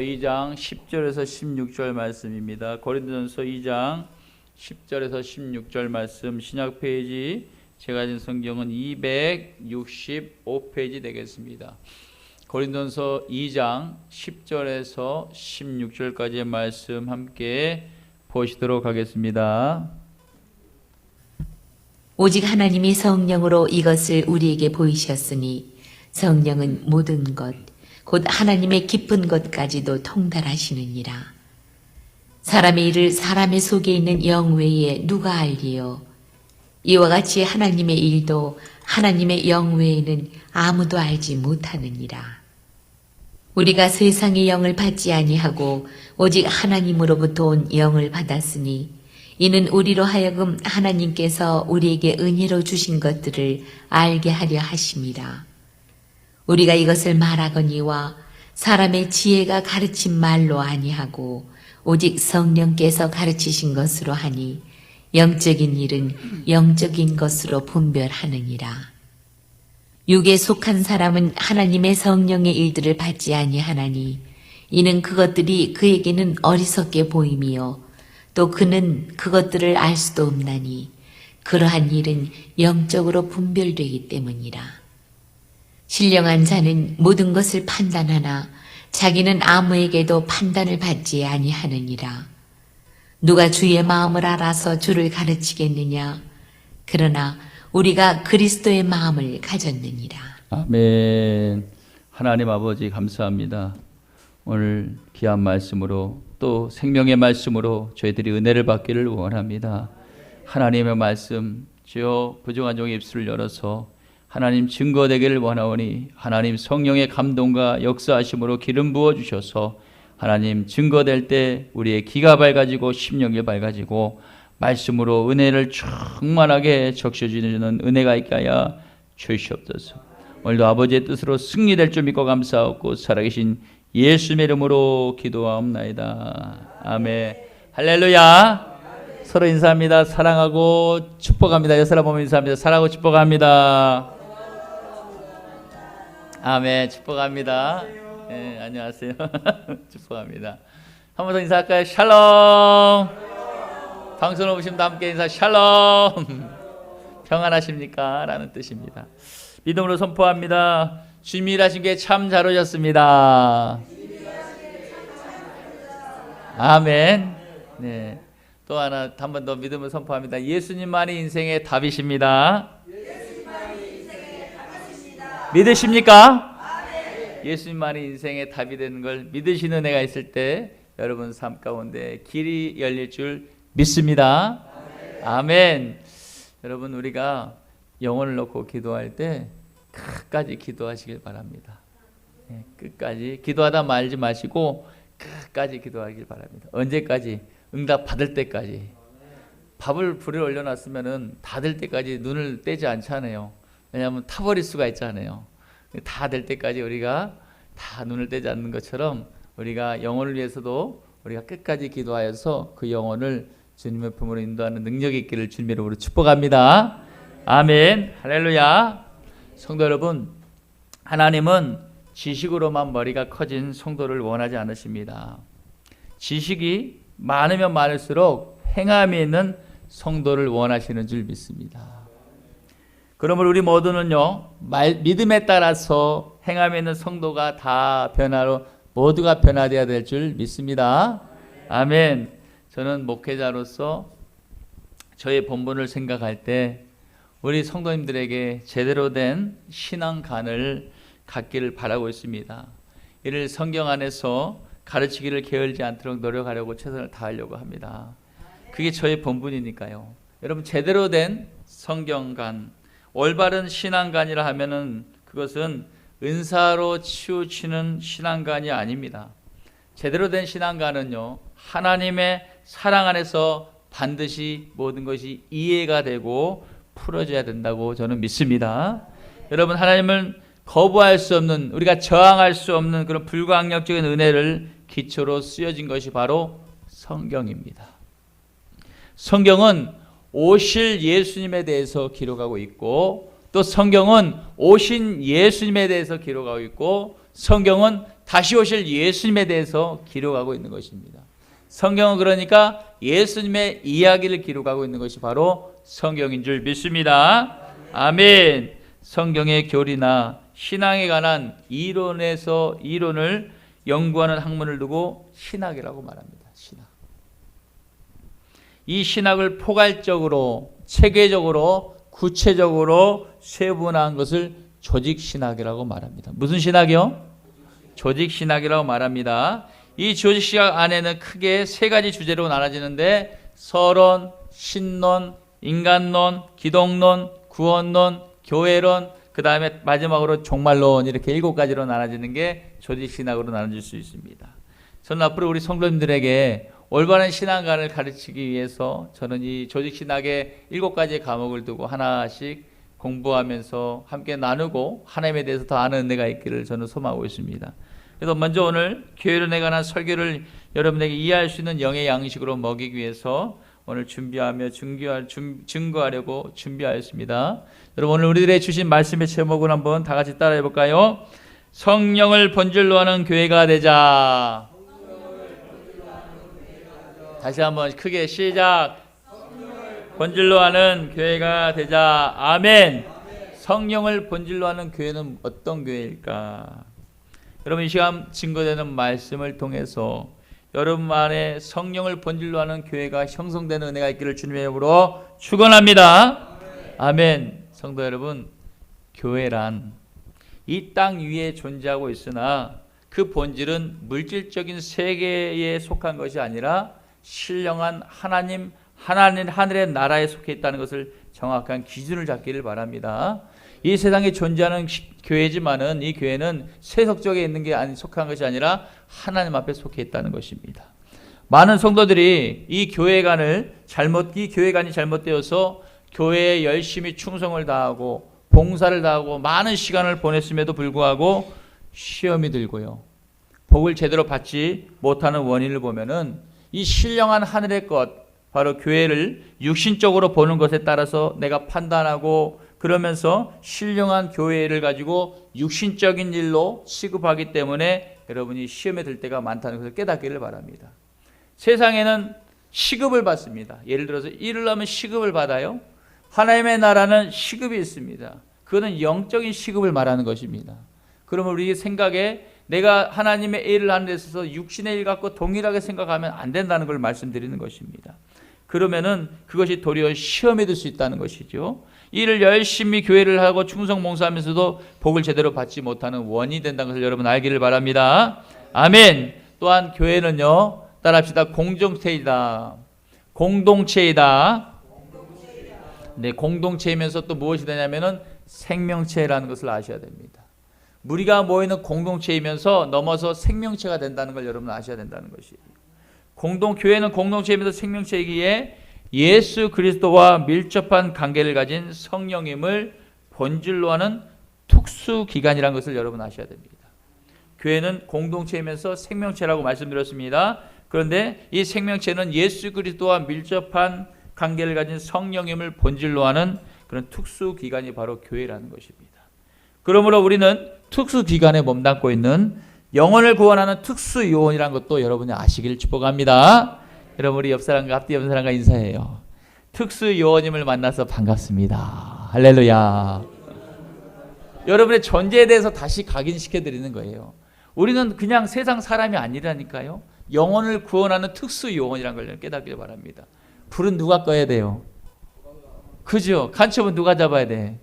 2장 10절에서 16절 말씀입니다. 고린도전서 2장 10절에서 16절 말씀, 신약 페이지 제가 가진 성경은 265페이지 되겠습니다. 고린도전서 2장 10절에서 16절까지의 말씀 함께 보시도록 하겠습니다. 오직 하나님이 성령으로 이것을 우리에게 보이셨으니 성령은 모든 것, 곧 하나님의 깊은 것까지도 통달하시느니라. 사람의 일을 사람의 속에 있는 영 외에 누가 알리요? 이와 같이 하나님의 일도 하나님의 영 외에는 아무도 알지 못하느니라. 우리가 세상의 영을 받지 아니하고 오직 하나님으로부터 온 영을 받았으니 이는 우리로 하여금 하나님께서 우리에게 은혜로 주신 것들을 알게 하려 하심이라. 우리가 이것을 말하거니와 사람의 지혜가 가르친 말로 아니하고 오직 성령께서 가르치신 것으로 하니 영적인 일은 영적인 것으로 분별하느니라. 육에 속한 사람은 하나님의 성령의 일들을 받지 아니하나니 이는 그것들이 그에게는 어리석게 보임이요 또 그는 그것들을 알 수도 없나니 그러한 일은 영적으로 분별되기 때문이라. 신령한 자는 모든 것을 판단하나 자기는 아무에게도 판단을 받지 아니하느니라. 누가 주의 마음을 알아서 주를 가르치겠느냐? 그러나 우리가 그리스도의 마음을 가졌느니라. 아멘. 하나님 아버지 감사합니다. 오늘 귀한 말씀으로 또 생명의 말씀으로 저희들이 은혜를 받기를 원합니다. 하나님의 말씀, 주여 부정한 종의 입술을 열어서 하나님 증거되기를 원하오니 하나님 성령의 감동과 역사하심으로 기름 부어주셔서 하나님 증거될 때 우리의 귀가 밝아지고 심령이 밝아지고 말씀으로 은혜를 충만하게 적셔주는 은혜가 있게 하여 주시옵소서. 오늘도 아버지의 뜻으로 승리될 줄 믿고 감사하고 살아계신 예수의 이름으로 기도하옵나이다. 아멘. 할렐루야. 서로 인사합니다. 사랑하고 축복합니다. 여사람 보면 인사합니다. 사랑하고 축복합니다. 아멘. 축복합니다. 네, 안녕하세요. 축복합니다. 한 번 더 인사할까요? 샬롬. 방송 오시면 함께 인사. 샬롬. 평안하십니까? 라는 뜻입니다. 믿음으로 선포합니다. 주님이 일하신 게 참 잘 오셨습니다. 아멘. 네. 또 하나 한 번 더 믿음을 선포합니다. 예수님만이 인생의 답이십니다. 믿으십니까? 예수님만이 인생의 답이 되는 걸 믿으시는 은혜가 있을 때 여러분 삶 가운데 길이 열릴 줄 믿습니다. 아멘. 여러분 우리가 영혼을 놓고 기도할 때 끝까지 기도하시길 바랍니다. 끝까지 기도하다 말지 마시고 끝까지 기도하길 바랍니다. 언제까지? 응답 받을 때까지. 밥을 불에 올려놨으면 다 될 때까지 눈을 떼지 않잖아요. 왜냐하면 타버릴 수가 있잖아요. 다 될 때까지 우리가 다 눈을 떼지 않는 것처럼 우리가 영혼을 위해서도 우리가 끝까지 기도하여서 그 영혼을 주님의 품으로 인도하는 능력이 있기를 주님의 이름으로 축복합니다. 아멘. 할렐루야. 성도 여러분, 하나님은 지식으로만 머리가 커진 성도를 원하지 않으십니다. 지식이 많으면 많을수록 행함이 있는 성도를 원하시는 줄 믿습니다. 그러므로 우리 모두는요, 믿음에 따라서 행함이 있는 성도가 다 모두가 변화되어야 될 줄 믿습니다. 아멘. 저는 목회자로서 저의 본분을 생각할 때 우리 성도님들에게 제대로 된 신앙관을 갖기를 바라고 있습니다. 이를 성경 안에서 가르치기를 게을지 않도록 노력하려고 최선을 다하려고 합니다. 그게 저의 본분이니까요. 여러분 제대로 된 성경관, 올바른 신앙관이라 하면은 그것은 은사로 치우치는 신앙관이 아닙니다. 제대로 된 신앙관은요, 하나님의 사랑 안에서 반드시 모든 것이 이해가 되고 풀어져야 된다고 저는 믿습니다. 여러분 하나님을 거부할 수 없는, 우리가 저항할 수 없는 그런 불가항력적인 은혜를 기초로 쓰여진 것이 바로 성경입니다. 성경은 오실 예수님에 대해서 기록하고 있고 또 성경은 오신 예수님에 대해서 기록하고 있고 성경은 다시 오실 예수님에 대해서 기록하고 있는 것입니다. 성경은 그러니까 예수님의 이야기를 기록하고 있는 것이 바로 성경인 줄 믿습니다. 아멘. 성경의 교리나 신앙에 관한 이론을 연구하는 학문을 두고 신학이라고 말합니다. 신학. 이 신학을 포괄적으로, 체계적으로, 구체적으로 세분화한 것을 조직신학이라고 말합니다. 무슨 신학이요? 조직신학이라고 말합니다. 이 조직신학 안에는 크게 세 가지 주제로 나눠지는데 서론, 신론, 인간론, 기독론, 구원론, 교회론, 그 다음에 마지막으로 종말론, 이렇게 7가지로 나눠지는 게 조직신학으로 나눠질 수 있습니다. 저는 앞으로 우리 성도님들에게 올바른 신앙관을 가르치기 위해서 저는 이 조직신학의 7가지의 과목을 두고 하나씩 공부하면서 함께 나누고 하나님에 대해서 더 아는 은혜가 있기를 저는 소망하고 있습니다. 그래서 먼저 오늘 교회론에 관한 설교를 여러분에게 이해할 수 있는 영의 양식으로 먹이기 위해서 오늘 준비하며 증거하려고 준비하였습니다. 여러분, 오늘 우리들의 주신 말씀의 제목을 한번 다 같이 따라해 볼까요? 성령을 본질로 하는 교회가 되자. 다시 한번 크게 시작. 본질로 하는 교회가 되자. 아멘. 성령을 본질로 하는 교회는 어떤 교회일까? 여러분, 이 시간 증거되는 말씀을 통해서 여러분 안에 성령을 본질로 하는 교회가 형성되는 은혜가 있기를 주님의 이름으로 축원합니다. 아멘. 성도 여러분, 교회란 이 땅 위에 존재하고 있으나 그 본질은 물질적인 세계에 속한 것이 아니라 신령한 하늘의 나라에 속해 있다는 것을 정확한 기준을 잡기를 바랍니다. 이 세상에 존재하는 교회지만은 이 교회는 세속적에 있는 게 속한 것이 아니라 하나님 앞에 속해 있다는 것입니다. 많은 성도들이 이 교회관이 잘못되어서 교회에 열심히 충성을 다하고 봉사를 다하고 많은 시간을 보냈음에도 불구하고 시험이 들고요, 복을 제대로 받지 못하는 원인을 보면은 이 신령한 하늘의 것, 바로 교회를 육신적으로 보는 것에 따라서 내가 판단하고 그러면서 신령한 교회를 가지고 육신적인 일로 취급하기 때문에 여러분이 시험에 들 때가 많다는 것을 깨닫기를 바랍니다. 세상에는 시급을 받습니다. 예를 들어서 일을 하면 시급을 받아요. 하나님의 나라는 시급이 있습니다. 그거는 영적인 시급을 말하는 것입니다. 그러면 우리 생각에 내가 하나님의 일을 하는 데 있어서 육신의 일 갖고 동일하게 생각하면 안 된다는 걸 말씀드리는 것입니다. 그러면은 그것이 도리어 시험에 들 수 있다는 것이죠. 일을 열심히 교회를 하고 충성 봉사하면서도 복을 제대로 받지 못하는 원인이 된다는 것을 여러분 알기를 바랍니다. 아멘. 또한 교회는요, 따라합시다. 공동체이다. 네, 공동체이면서 또 무엇이 되냐면은 생명체라는 것을 아셔야 됩니다. 무리가 모이는 공동체이면서 넘어서 생명체가 된다는 걸 여러분 아셔야 된다는 것이에요. 교회는 공동체이면서 생명체이기에 예수 그리스도와 밀접한 관계를 가진 성령님을 본질로 하는 특수기관이라는 것을 여러분 아셔야 됩니다. 교회는 공동체이면서 생명체라고 말씀드렸습니다. 그런데 이 생명체는 예수 그리스도와 밀접한 관계를 가진 성령님을 본질로 하는 그런 특수기관이 바로 교회라는 것입니다. 그러므로 우리는 특수기관에 몸담고 있는 영혼을 구원하는 특수요원이라는 것도 여러분이 아시기를 축복합니다. 여러분, 우리 앞뒤 옆 사람과 인사해요. 특수요원님을 만나서 반갑습니다. 할렐루야. 여러분의 존재에 대해서 다시 각인시켜 드리는 거예요. 우리는 그냥 세상 사람이 아니라니까요. 영혼을 구원하는 특수요원이라는 걸 깨닫기를 바랍니다. 불은 누가 꺼야 돼요? 그죠? 간첩은 누가 잡아야 돼?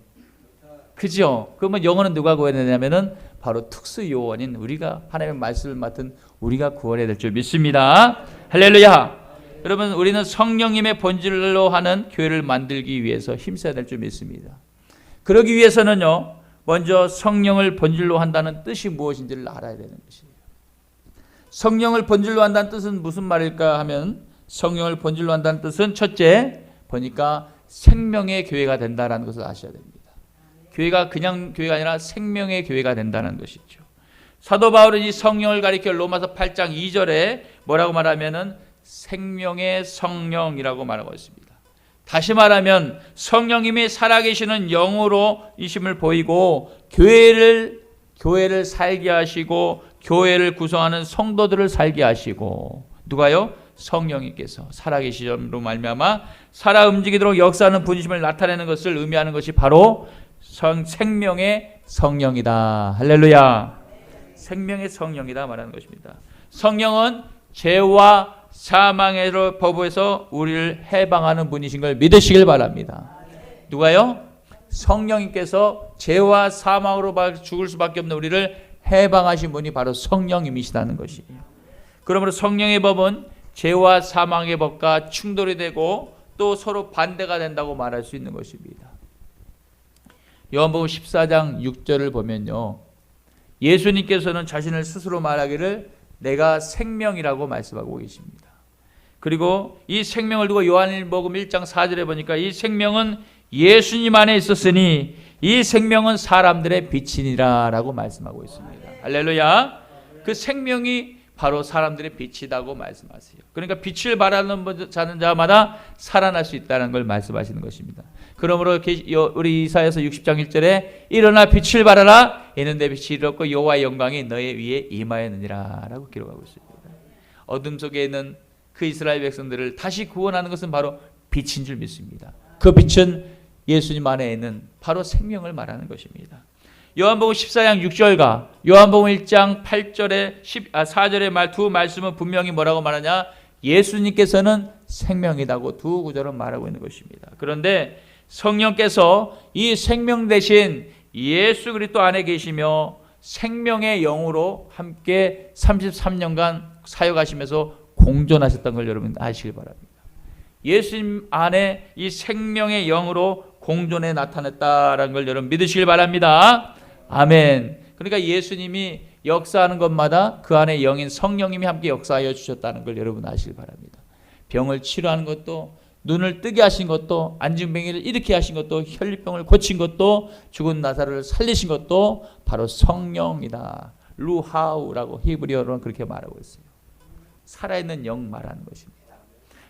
그죠? 그러면 영혼은 누가 구해야 되냐면은 바로 특수요원인 우리가, 하나님의 말씀을 맡은 우리가 구원해야 될 줄 믿습니다. 할렐루야. 여러분, 우리는 성령님의 본질로 하는 교회를 만들기 위해서 힘써야 될 줄 믿습니다. 그러기 위해서는요, 먼저 성령을 본질로 한다는 뜻이 무엇인지를 알아야 되는 것이에요. 성령을 본질로 한다는 뜻은 무슨 말일까 하면, 성령을 본질로 한다는 뜻은 첫째 보니까 생명의 교회가 된다는 것을 아셔야 됩니다. 교회가 그냥 교회가 아니라 생명의 교회가 된다는 것이죠. 사도 바울은 이 성령을 가리켜 로마서 8장 2절에 뭐라고 말하면은 생명의 성령이라고 말하고 있습니다. 다시 말하면 성령님이 살아계시는 영으로 이심을 보이고 교회를 교회를 살게 하시고 교회를 구성하는 성도들을 살게 하시고 누가요? 성령님께서 살아계시므로 말미암아 살아 움직이도록 역사하는 분이심을 나타내는 것을 의미하는 것이 바로 생명의 성령이다. 할렐루야. 생명의 성령이다 말하는 것입니다. 성령은 죄와 사망의 법에서 우리를 해방하는 분이신 걸 믿으시길 바랍니다. 누가요? 성령님께서 죄와 사망으로 죽을 수밖에 없는 우리를 해방하신 분이 바로 성령님이시다는 것이에요. 그러므로 성령의 법은 죄와 사망의 법과 충돌이 되고 또 서로 반대가 된다고 말할 수 있는 것입니다. 요한복음 14장 6절을 보면요, 예수님께서는 자신을 스스로 말하기를 내가 생명이라고 말씀하고 계십니다. 그리고 이 생명을 두고 요한복음 1장 4절에 보니까 이 생명은 예수님 안에 있었으니 이 생명은 사람들의 빛이니라 라고 말씀하고 있습니다. 할렐루야. 그 생명이 바로 사람들의 빛이라고 말씀하세요. 그러니까 빛을 바라는 자마다 살아날 수 있다는 걸 말씀하시는 것입니다. 그러므로 우리 이사야서 60장 1절에 일어나 빛을 발하라 이는 내 빛이 이렇고 여호와의 영광이 너의 위에 임하였느니라 라고 기록하고 있습니다. 어둠 속에 있는 그 이스라엘 백성들을 다시 구원하는 것은 바로 빛인 줄 믿습니다. 그 빛은 예수님 안에 있는 바로 생명을 말하는 것입니다. 요한복음 14장 6절과 요한복음 1장 8절에 4절의 두 말씀은 분명히 뭐라고 말하냐? 예수님께서는 생명이라고 두 구절은 말하고 있는 것입니다. 그런데 성령께서 이 생명 대신 예수 그리스도 안에 계시며 생명의 영으로 함께 33년간 사역하시면서 공존하셨던 걸 여러분 아시길 바랍니다. 예수님 안에 이 생명의 영으로 공존에 나타났다라는 걸 여러분 믿으시길 바랍니다. 아멘. 그러니까 예수님이 역사하는 것마다 그 안에 영인 성령님이 함께 역사하여 주셨다는 걸 여러분 아시길 바랍니다. 병을 치료하는 것도, 눈을 뜨게 하신 것도, 안진뱅이를 일으키게 하신 것도, 혈류병을 고친 것도, 죽은 나사로를 살리신 것도 바로 성령이다. 루하우라고 히브리어로는 그렇게 말하고 있어요. 살아있는 영 말하는 것입니다.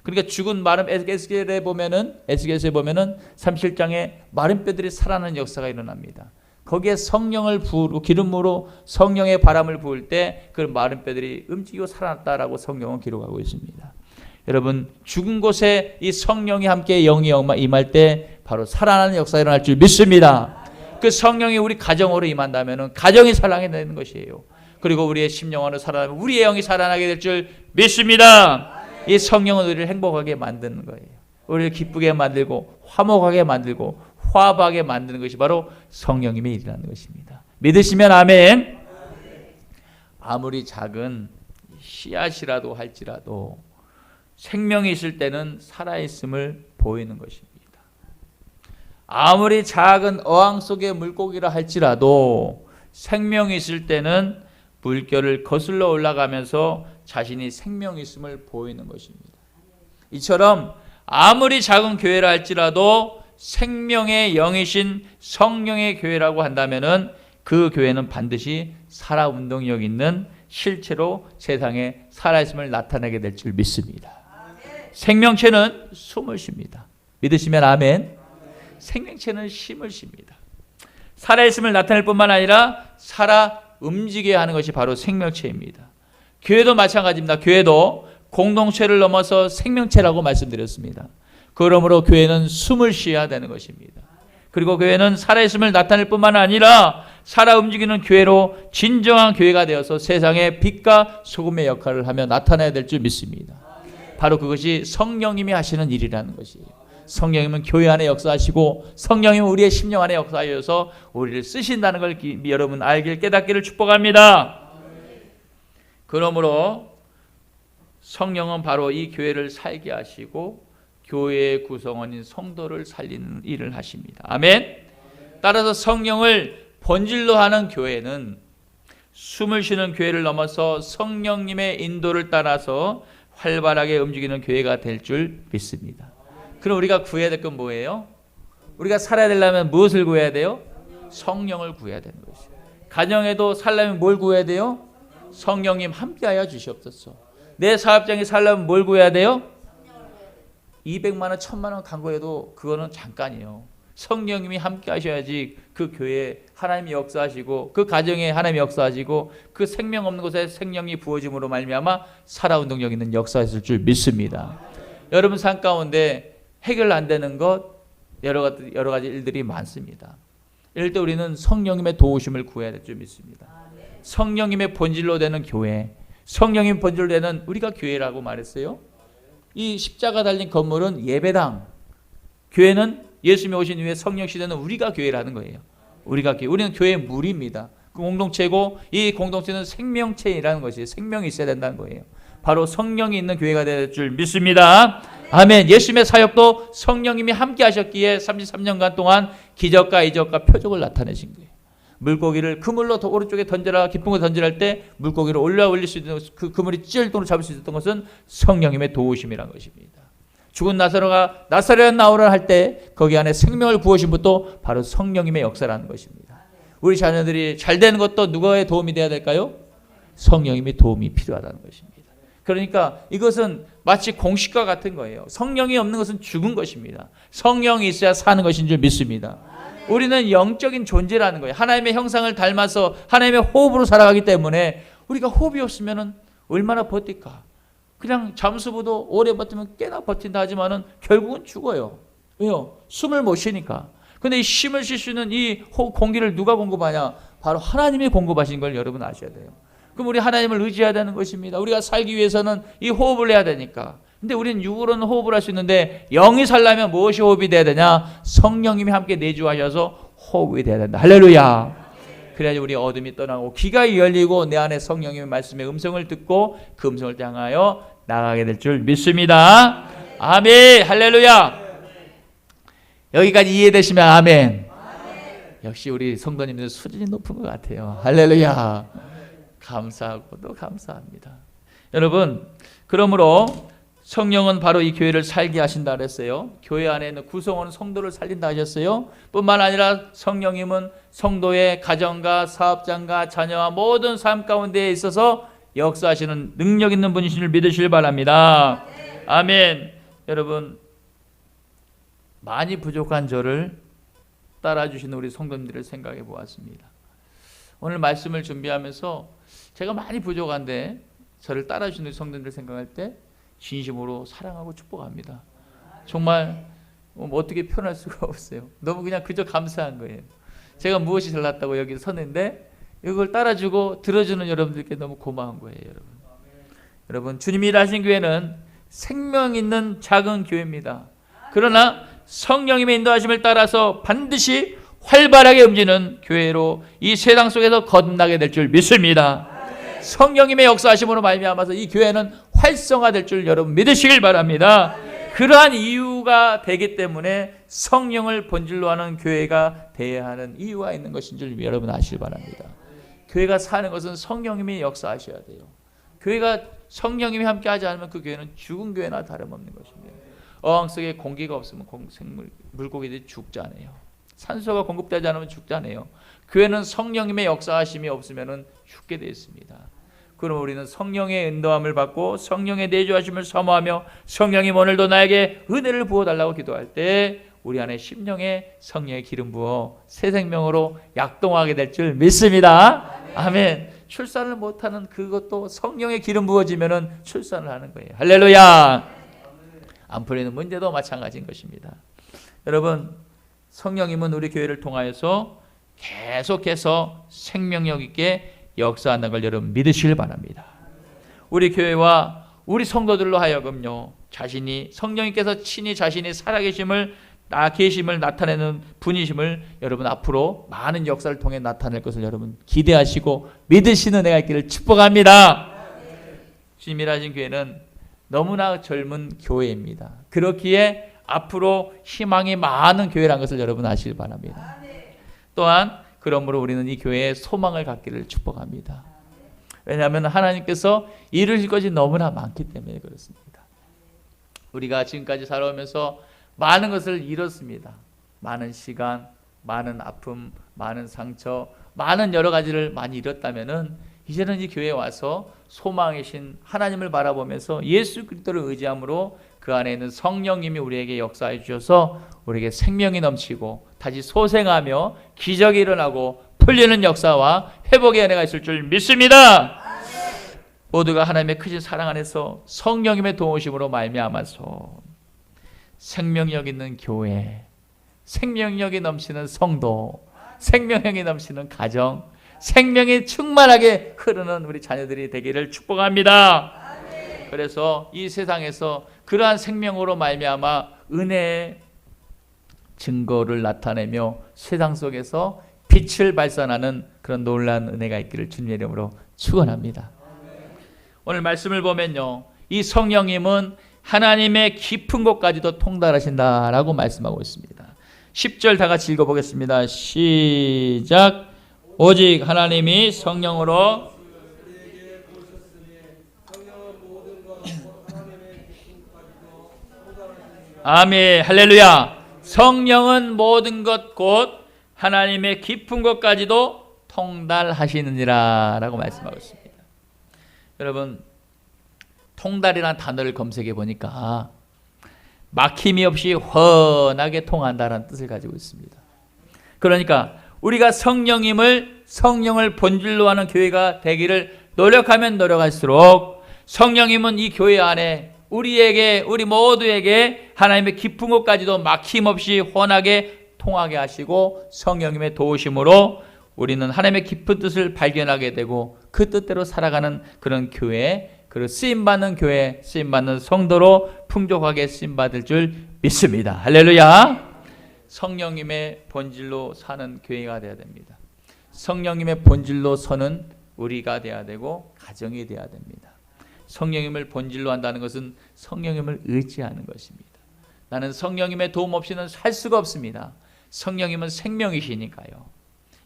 그러니까 죽은 마른 에스겔에 보면은 37장에 마른 뼈들이 살아나는 역사가 일어납니다. 거기에 성령을 부으고 기름으로 성령의 바람을 부을 때 그 마른 뼈들이 움직이고 살아났다라고 성경은 기록하고 있습니다. 여러분 죽은 곳에 이 성령이 함께 영이 임할 때 바로 살아나는 역사가 일어날 줄 믿습니다. 그 성령이 우리 가정으로 임한다면 가정이 살아나게 되는 것이에요. 그리고 우리의 심령으로 살아나면 우리의 영이 살아나게 될 줄 믿습니다. 이 성령은 우리를 행복하게 만드는 거예요. 우리를 기쁘게 만들고 화목하게 만들고 화합하게 만드는 것이 바로 성령님의 일이라는 것입니다. 믿으시면 아멘. 아무리 작은 씨앗이라도 할지라도 생명이 있을 때는 살아있음을 보이는 것입니다. 아무리 작은 어항 속의 물고기라 할지라도 생명이 있을 때는 물결을 거슬러 올라가면서 자신이 생명이 있음을 보이는 것입니다. 이처럼 아무리 작은 교회라 할지라도 생명의 영이신 성령의 교회라고 한다면은 그 교회는 반드시 살아 운동력 있는 실체로 세상에 살아있음을 나타내게 될 줄 믿습니다. 생명체는 숨을 쉽니다. 믿으시면 아멘. 생명체는 힘을 쉽니다. 살아있음을 나타낼 뿐만 아니라 살아 움직여야 하는 것이 바로 생명체입니다. 교회도 마찬가지입니다. 교회도 공동체를 넘어서 생명체라고 말씀드렸습니다. 그러므로 교회는 숨을 쉬어야 되는 것입니다. 그리고 교회는 살아있음을 나타낼 뿐만 아니라 살아 움직이는 교회로 진정한 교회가 되어서 세상에 빛과 소금의 역할을 하며 나타나야 될 줄 믿습니다. 바로 그것이 성령님이 하시는 일이라는 것이에요. 성령님은 교회 안에 역사하시고 성령님은 우리의 심령 안에 역사하여서 우리를 쓰신다는 걸 여러분 알길 깨닫기를 축복합니다. 그러므로 성령은 바로 이 교회를 살게 하시고 교회의 구성원인 성도를 살리는 일을 하십니다. 아멘. 따라서 성령을 본질로 하는 교회는 숨을 쉬는 교회를 넘어서 성령님의 인도를 따라서 활발하게 움직이는 교회가 될 줄 믿습니다. 그럼 우리가 구해야 될 건 뭐예요? 우리가 살아야 되려면 무엇을 구해야 돼요? 성령을 구해야 되는 것이죠. 가정에도 살려면 뭘 구해야 돼요? 성령님 함께하여 주시옵소서. 내 사업장에 살려면 뭘 구해야 돼요? 200만 원, 1000만 원 간거해도 그거는 잠깐이에요. 성령님이 함께 하셔야지 그 교회에 하나님이 역사하시고 그 가정에 하나님이 역사하시고 그 생명 없는 곳에 생명이 부어짐으로 말미암아 살아온 능력 있는 역사했을 줄 믿습니다. 여러분 삶 가운데 해결 안 되는 것 여러 가지 일들이 많습니다. 이럴 때 우리는 성령님의 도우심을 구해야 될 줄 믿습니다. 성령님의 본질로 되는 교회, 성령님 본질로 되는 우리가 교회라고 말했어요. 이 십자가 달린 건물은 예배당, 교회는 예수님이 오신 이후에 성령 시대는 우리가 교회라는 거예요. 우리가 교회, 우리는 교회의 무리입니다. 그 공동체고 이 공동체는 생명체라는 것이에요. 생명이 있어야 된다는 거예요. 바로 성령이 있는 교회가 될 줄 믿습니다. 아멘. 예수님의 사역도 성령님이 함께 하셨기에 33년간 동안 기적과 이적과 표적을 나타내신 거예요. 물고기를 그물로 오른쪽에 던져라, 깊은 곳에 던지라 할 때 물고기를 올려 올릴 수 있는 그 그물이 찢을 정도로 잡을 수 있었던 것은 성령님의 도우심이라는 것입니다. 죽은 나사로가 나사렛 나오라 할 때 거기 안에 생명을 부으신 것도 바로 성령님의 역사라는 것입니다. 우리 자녀들이 잘 되는 것도 누구의 도움이 돼야 될까요? 성령님의 도움이 필요하다는 것입니다. 그러니까 이것은 마치 공식과 같은 거예요. 성령이 없는 것은 죽은 것입니다. 성령이 있어야 사는 것인 줄 믿습니다. 우리는 영적인 존재라는 거예요. 하나님의 형상을 닮아서 하나님의 호흡으로 살아가기 때문에 우리가 호흡이 없으면 얼마나 버틸까? 그냥 잠수부도 오래 버티면 꽤나 버틴다 하지만은 결국은 죽어요. 왜요? 숨을 못 쉬니까. 근데 이 쉼을 쉴 수 있는 이 공기를 누가 공급하냐? 바로 하나님이 공급하신 걸 여러분 아셔야 돼요. 그럼 우리 하나님을 의지해야 되는 것입니다. 우리가 살기 위해서는 이 호흡을 해야 되니까. 근데 우리는 육으로는 호흡을 할 수 있는데 영이 살려면 무엇이 호흡이 돼야 되냐? 성령님이 함께 내주하셔서 호흡이 돼야 된다. 할렐루야. 그래야지 우리 어둠이 떠나고 귀가 열리고 내 안에 성령님의 말씀의 음성을 듣고 그 음성을 향하여 나가게 될 줄 믿습니다. 아멘. 할렐루야. 여기까지 이해되시면 아멘. 역시 우리 성도님들 수준이 높은 것 같아요. 할렐루야. 감사하고 또 감사합니다. 여러분, 그러므로 성령은 바로 이 교회를 살게 하신다 그랬어요. 교회 안에 있는 구성원 성도를 살린다 하셨어요. 뿐만 아니라 성령님은 성도의 가정과 사업장과 자녀와 모든 삶 가운데에 있어서 역사하시는 능력 있는 분이신 줄 믿으시길 바랍니다. 아멘. 여러분, 많이 부족한 저를 따라주시는 우리 성도님들을 생각해 보았습니다. 오늘 말씀을 준비하면서 제가 많이 부족한데 저를 따라주시는 성도님들 생각할 때 진심으로 사랑하고 축복합니다. 정말 어떻게 표현할 수가 없어요. 너무 그냥 그저 감사한 거예요. 제가 무엇이 잘났다고 여기 섰는데 이걸 따라주고 들어주는 여러분들께 너무 고마운 거예요. 여러분, 주님이 일하신 교회는 생명 있는 작은 교회입니다. 그러나 성령님의 인도하심을 따라서 반드시 활발하게 움직이는 교회로 이 세상 속에서 거듭나게 될 줄 믿습니다. 성령님의 역사하심으로 말미암아서 이 교회는 활성화될 줄 여러분 믿으시길 바랍니다. 그러한 이유가 되기 때문에 성령을 본질로 하는 교회가 되어야 하는 이유가 있는 것인 줄 여러분 아시길 바랍니다. 교회가 사는 것은 성령님이 역사하셔야 돼요. 교회가 성령님이 함께 하지 않으면 그 교회는 죽은 교회나 다름없는 것입니다. 어항 속에 공기가 없으면 물고기들이 죽잖아요. 산소가 공급되지 않으면 죽잖아요. 교회는 성령님의 역사하심이 없으면 죽게 되어 있습니다. 그럼 우리는 성령의 인도함을 받고 성령의 내주하심을 사모하며 성령님 오늘도 나에게 은혜를 부어달라고 기도할 때 우리 안에 심령에 성령의 기름 부어 새 생명으로 약동하게 될 줄 믿습니다. 아멘. 출산을 못하는 그것도 성령의 기름 부어지면 출산을 하는 거예요. 할렐루야. 안 풀리는 문제도 마찬가지인 것입니다. 여러분, 성령님은 우리 교회를 통하여서 계속해서 생명력 있게 역사하는 걸 여러분 믿으시길 바랍니다. 우리 교회와 우리 성도들로 하여금요, 자신이 성령님께서 친히 자신이 살아계심을 계심을 나타내는 분이심을 여러분 앞으로 많은 역사를 통해 나타낼 것을 여러분 기대하시고 믿으시는 은혜가 있기를 축복합니다. 주님이 일하신 교회는 너무나 젊은 교회입니다. 그렇기에 앞으로 희망이 많은 교회라는 것을 여러분 아시길 바랍니다. 또한 그러므로 우리는 이 교회에 소망을 갖기를 축복합니다. 왜냐하면 하나님께서 이루실 것이 너무나 많기 때문에 그렇습니다. 우리가 지금까지 살아오면서 많은 것을 잃었습니다. 많은 시간, 많은 아픔, 많은 상처, 많은 여러 가지를 많이 잃었다면은 이제는 이 교회에 와서 소망이신 하나님을 바라보면서 예수 그리스도를 의지함으로 그 안에 있는 성령님이 우리에게 역사해 주셔서 우리에게 생명이 넘치고 다시 소생하며 기적이 일어나고 풀리는 역사와 회복의 은혜가 있을 줄 믿습니다. 모두가 하나님의 크신 사랑 안에서 성령님의 도우심으로 말미암아서 생명력 있는 교회, 생명력이 넘치는 성도, 생명력이 넘치는 가정, 생명이 충만하게 흐르는 우리 자녀들이 되기를 축복합니다. 그래서 이 세상에서 그러한 생명으로 말미암아 은혜의 증거를 나타내며 세상 속에서 빛을 발산하는 그런 놀라운 은혜가 있기를 주님의 이름으로 축원합니다. 오늘 말씀을 보면요, 이 성령님은 하나님의 깊은 곳까지도 통달하신다라고 말씀하고 있습니다. 10절 다 같이 읽어보겠습니다. 시작. 오직 하나님이 성령으로 아멘, 할렐루야. 성령은 모든 것 곧 하나님의 깊은 곳까지도 통달하시느니라 라고 말씀하고 있습니다. 여러분, 통달이라는 단어를 검색해 보니까 막힘이 없이 훤하게 통한다는 뜻을 가지고 있습니다. 그러니까 우리가 성령을 본질로 하는 교회가 되기를 노력하면 노력할수록 성령님은 이 교회 안에 우리 모두에게 하나님의 깊은 곳까지도 막힘없이 훤하게 통하게 하시고 성령님의 도우심으로 우리는 하나님의 깊은 뜻을 발견하게 되고 그 뜻대로 살아가는 그런 교회, 그리고 쓰임받는 교회, 쓰임받는 성도로 풍족하게 쓰임받을 줄 믿습니다. 할렐루야. 성령님의 본질로 사는 교회가 되어야 됩니다. 성령님의 본질로 서는 우리가 되어야 되고 가정이 되어야 됩니다. 성령님을 본질로 한다는 것은 성령님을 의지하는 것입니다. 나는 성령님의 도움 없이는 살 수가 없습니다. 성령님은 생명이시니까요.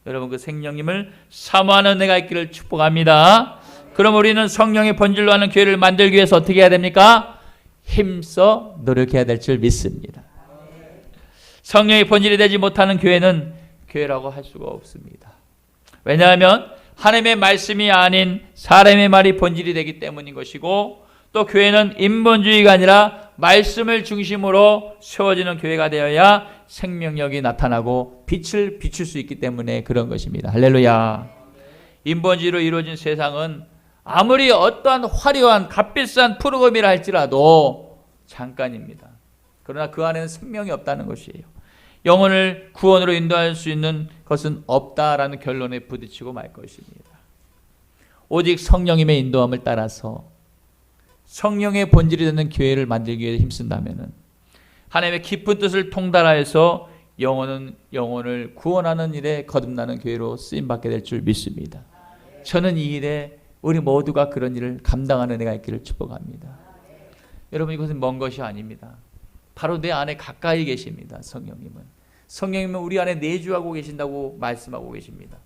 여러분, 그 생명님을 사모하는 은혜가 있기를 축복합니다. 그럼 우리는 성령의 본질로 하는 교회를 만들기 위해서 어떻게 해야 됩니까? 힘써 노력해야 될 줄 믿습니다. 성령의 본질이 되지 못하는 교회는 교회라고 할 수가 없습니다. 왜냐하면 하나님의 말씀이 아닌 사람의 말이 본질이 되기 때문인 것이고, 또 교회는 인본주의가 아니라 말씀을 중심으로 세워지는 교회가 되어야 생명력이 나타나고 빛을 비출 수 있기 때문에 그런 것입니다. 할렐루야. 인본주의로 이루어진 세상은 아무리 어떠한 화려한 값비싼 프로그램이라 할지라도 잠깐입니다. 그러나 그 안에는 생명이 없다는 것이에요. 영혼을 구원으로 인도할 수 있는 것은 없다라는 결론에 부딪히고 말 것입니다. 오직 성령님의 인도함을 따라서 성령의 본질이 되는 교회를 만들기 위해 힘쓴다면 하나님의 깊은 뜻을 통달하여서 영혼을 구원하는 일에 거듭나는 교회로 쓰임받게 될 줄 믿습니다. 저는 이 일에 우리 모두가 그런 일을 감당하는 은혜가 있기를 축복합니다. 여러분, 이것은 먼 것이 아닙니다. 바로 내 안에 가까이 계십니다. 성령님은 우리 안에 내주하고 계신다고 말씀하고 계십니다.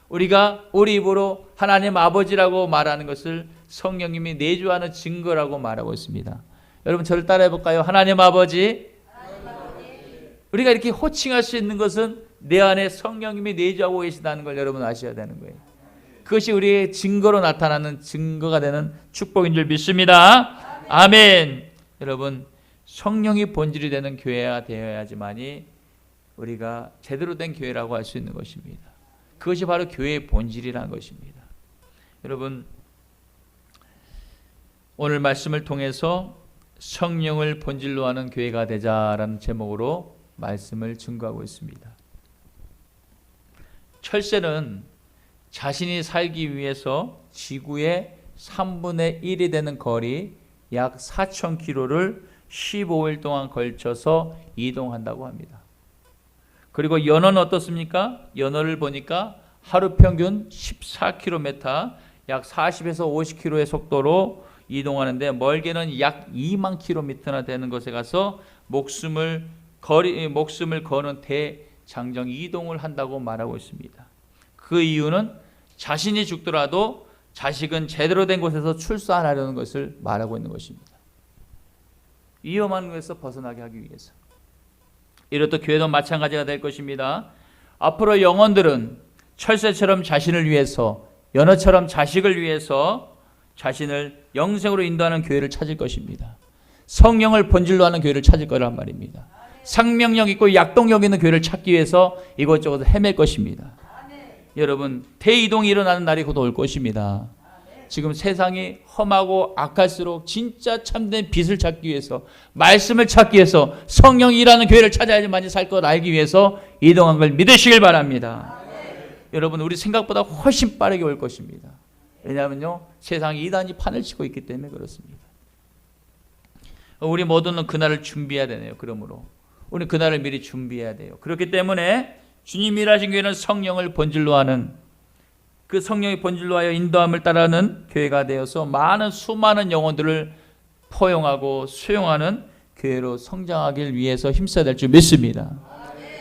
우리가 우리 입으로 하나님 아버지라고 말하는 것을 성령님이 내주하는 증거라고 말하고 있습니다. 여러분, 저를 따라해 볼까요? 하나님 아버지. 우리가 이렇게 호칭할 수 있는 것은 내 안에 성령님이 내주하고 계신다는 걸 여러분 아셔야 되는 거예요. 그것이 우리의 증거로 나타나는 증거가 되는 축복인 줄 믿습니다. 아멘. 여러분, 성령이 본질이 되는 교회가 되어야지만이 우리가 제대로 된 교회라고 할 수 있는 것입니다. 그것이 바로 교회의 본질이라는 것입니다. 여러분, 오늘 말씀을 통해서 성령을 본질로 하는 교회가 되자라는 제목으로 말씀을 증거하고 있습니다. 철새는 자신이 살기 위해서 지구의 3분의 1이 되는 거리 약 4,000km를 15일 동안 걸쳐서 이동한다고 합니다. 그리고 연어는 어떻습니까? 연어를 보니까 하루 평균 14km, 약 40에서 50km의 속도로 이동하는데, 멀게는 약 2만 km나 되는 곳에 가서 목숨을 거는 대장정 이동을 한다고 말하고 있습니다. 그 이유는 자신이 죽더라도 자식은 제대로 된 곳에서 출산하려는 것을 말하고 있는 것입니다. 위험한 곳에서 벗어나게 하기 위해서. 이렇듯 교회도 마찬가지가 될 것입니다. 앞으로 영혼들은 철새처럼 자신을 위해서, 연어처럼 자식을 위해서 자신을 영생으로 인도하는 교회를 찾을 것입니다. 성령을 본질로 하는 교회를 찾을 거란 말입니다. 생명력 있고 약동력 있는 교회를 찾기 위해서 이것저것 헤맬 것입니다. 여러분, 대이동이 일어나는 날이 곧 올 것입니다. 지금 세상이 험하고 악할수록 진짜 참된 빛을 찾기 위해서, 말씀을 찾기 위해서 성령이 일하는 교회를 찾아야지만이 살 것 알기 위해서 이동한 걸 믿으시길 바랍니다. 여러분, 우리 생각보다 훨씬 빠르게 올 것입니다. 왜냐하면요, 세상이 이단이 판을 치고 있기 때문에 그렇습니다. 우리 모두는 그날을 준비해야 되네요. 그러므로 우리 그날을 미리 준비해야 돼요. 그렇기 때문에 주님이 일하신 교회는 성령을 본질로 하는, 그 성령의 본질로 하여 인도함을 따르는 교회가 되어서 수많은 영혼들을 포용하고 수용하는 교회로 성장하길 위해서 힘써야 될 줄 믿습니다.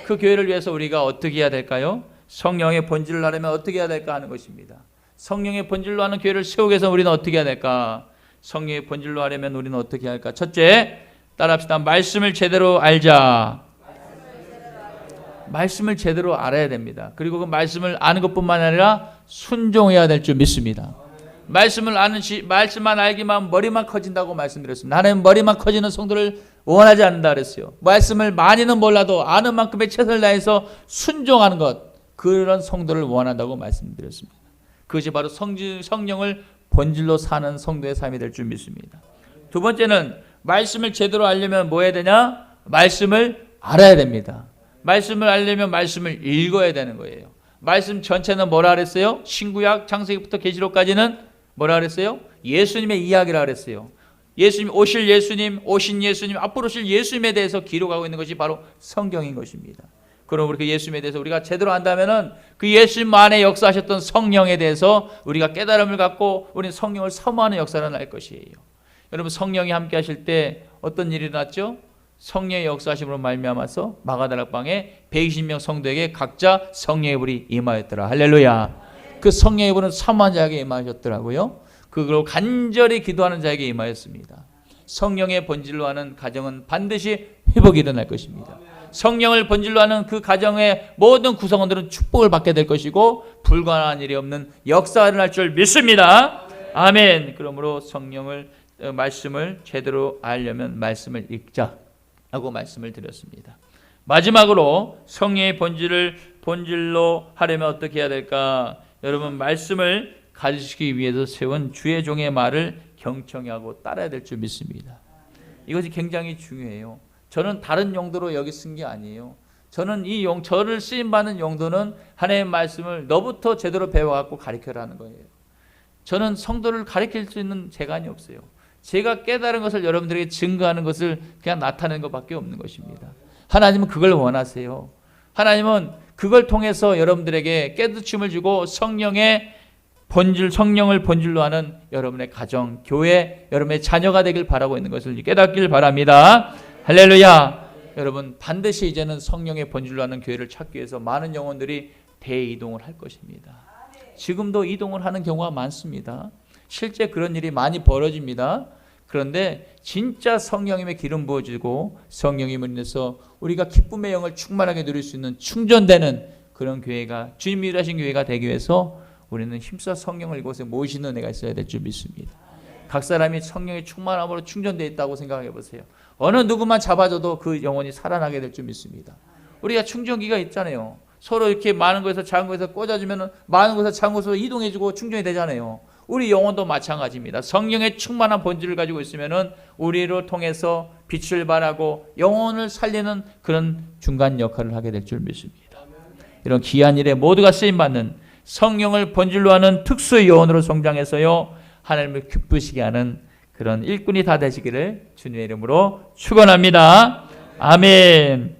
그 교회를 위해서 우리가 어떻게 해야 될까요? 성령의 본질을 하려면 어떻게 해야 될까 하는 것입니다. 성령의 본질로 하는 교회를 세우기 위해서 우리는 어떻게 해야 될까? 성령의 본질로 하려면 우리는 어떻게 할까? 첫째, 따라합시다. 말씀을 제대로 알자. 말씀을 제대로 알아야 됩니다. 그리고 그 말씀을 아는 것뿐만 아니라 순종해야 될 줄 믿습니다. 말씀만 알기만 머리만 커진다고 말씀드렸습니다. 하나님 머리만 커지는 성도를 원하지 않는다 그랬어요. 말씀을 많이는 몰라도 아는 만큼의 최선을 다해서 순종하는 것, 그런 성도를 원한다고 말씀드렸습니다. 그것이 바로 성령을 본질로 사는 성도의 삶이 될 줄 믿습니다. 두 번째는 말씀을 제대로 알려면 뭐 해야 되냐? 말씀을 알아야 됩니다. 말씀을 알려면 말씀을 읽어야 되는 거예요. 말씀 전체는 뭐라 그랬어요? 신구약 창세기부터 계시록까지는 뭐라 그랬어요? 예수님의 이야기라 그랬어요. 예수님, 오신 예수님, 앞으로 오실 예수님에 대해서 기록하고 있는 것이 바로 성경인 것입니다. 그럼 그 예수님에 대해서 우리가 제대로 안다면은 그 예수님 안에 역사하셨던 성령에 대해서 우리가 깨달음을 갖고 우리는 성령을 사모하는 역사를 할 것이에요. 여러분, 성령이 함께 하실 때 어떤 일이 일어났죠? 성령의 역사하심으로 말미암아서 마가다락방에 120명 성도에게 각자 성령의 불이 임하였더라. 할렐루야. 그 성령의 불은 사모한 자에게 임하셨더라고요. 그리고 간절히 기도하는 자에게 임하였습니다. 성령의 본질로 하는 가정은 반드시 회복이 일어날 것입니다. 성령을 본질로 하는 그 가정의 모든 구성원들은 축복을 받게 될 것이고 불가능한 일이 없는 역사가 일어날 줄 믿습니다. 아멘. 그러므로 말씀을 제대로 알려면 말씀을 읽자라고 말씀을 드렸습니다. 마지막으로 성령의 본질로 하려면 어떻게 해야 될까? 여러분, 말씀을 가르치기 위해서 세운 주의 종의 말을 경청히 하고 따라야 될 줄 믿습니다. 이것이 굉장히 중요해요. 저는 다른 용도로 여기 쓴 게 아니에요. 저는 저를 쓰임받는 용도는 하나님의 말씀을 너부터 제대로 배워갖고 가르쳐라는 거예요. 저는 성도를 가르칠 수 있는 재간이 없어요. 제가 깨달은 것을 여러분들에게 증거하는 것을 그냥 나타내는 것밖에 없는 것입니다. 하나님은 그걸 원하세요. 하나님은 그걸 통해서 여러분들에게 깨닫춤을 주고 성령을 본질로 하는 여러분의 가정, 교회, 여러분의 자녀가 되길 바라고 있는 것을 깨닫길 바랍니다. 할렐루야. 여러분, 반드시 이제는 성령의 본질로 하는 교회를 찾기 위해서 많은 영혼들이 대이동을 할 것입니다. 지금도 이동을 하는 경우가 많습니다. 실제 그런 일이 많이 벌어집니다. 그런데 진짜 성령님의 기름 부어지고 성령님을 인해서 우리가 기쁨의 영을 충만하게 누릴 수 있는 충전되는 그런 교회가, 주님이 일하신 교회가 되기 위해서 우리는 힘써 성령을 이곳에 모시는 애가 있어야 될 줄 믿습니다. 각 사람이 성령의 충만함으로 충전되어 있다고 생각해 보세요. 어느 누구만 잡아줘도 그 영혼이 살아나게 될 줄 믿습니다. 우리가 충전기가 있잖아요. 서로 이렇게 많은 곳에서 작은 곳에서 꽂아주면 많은 곳에서 작은 곳으로 이동해주고 충전이 되잖아요. 우리 영혼도 마찬가지입니다. 성령의 충만한 본질을 가지고 있으면 우리를 통해서 빛을 발하고 영혼을 살리는 그런 중간 역할을 하게 될 줄 믿습니다. 이런 귀한 일에 모두가 쓰임받는 성령을 본질로 하는 특수의 요원으로 성장해서요, 하나님을 기쁘시게 하는 그런 일꾼이 다 되시기를 주님의 이름으로 축원합니다. 아멘.